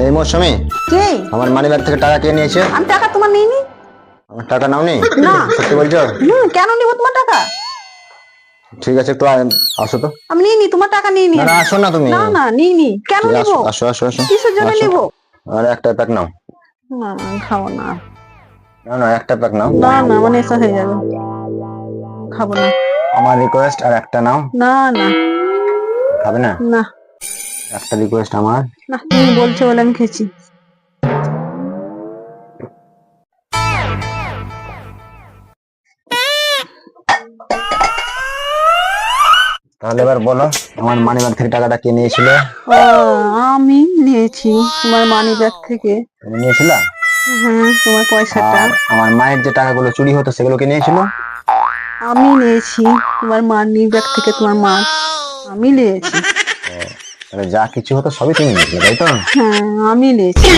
এই মৌসুমী, কে? আমার money bag থেকে টাকা কে নিয়েছে? আমি টাকা তোমার নিইনি। আমার টাকা নাওনি? না। সত্যি বলছো? কেন নিব তোমার টাকা? ঠিক আছে, একটু আসো তো। আমি নিইনি তোমার টাকা, নিইনি না না, আমি। আসো না তুমি। না না, নিইনি। কেন ঠিক নিব? আসো আসো আসো আসো। কিসের জন্য আসো। নিব? আর একটা প্যাক নাও। না না, খাবো না। না না, একটা প্যাক নাও। না না, আমার নেশা হয়ে যাবে। খাবো না। আমার রিকোয়েস্ট, আর একটা নাও। না না। খাবে না? না একটা রিকোয়েস্ট আমার। না, তুমি বলছো বলে আমি খেয়েছি। তাহলে এবার বলো, আমার মানি ব্যাগ থেকে টাকাটা কে নিয়েছিল? আমি নিয়েছি তোমার মানি ব্যাগ থেকে। তুমি নিয়েছিলা? হ্যাঁ, তোমার পয়সাটা। আর আমার মায়ের যে টাকাগুলো চুরি হতো সেগুলো কে নিয়েছিল? আমি নিয়েছি তোমার মানি ব্যাগ থেকে তোমার মা। আমি নিয়েছি। তাহলে যা কিছু হতো সবই তুমি নিয়েছিলে, তাই তো? হ্যাঁ, আমি নিয়েছি।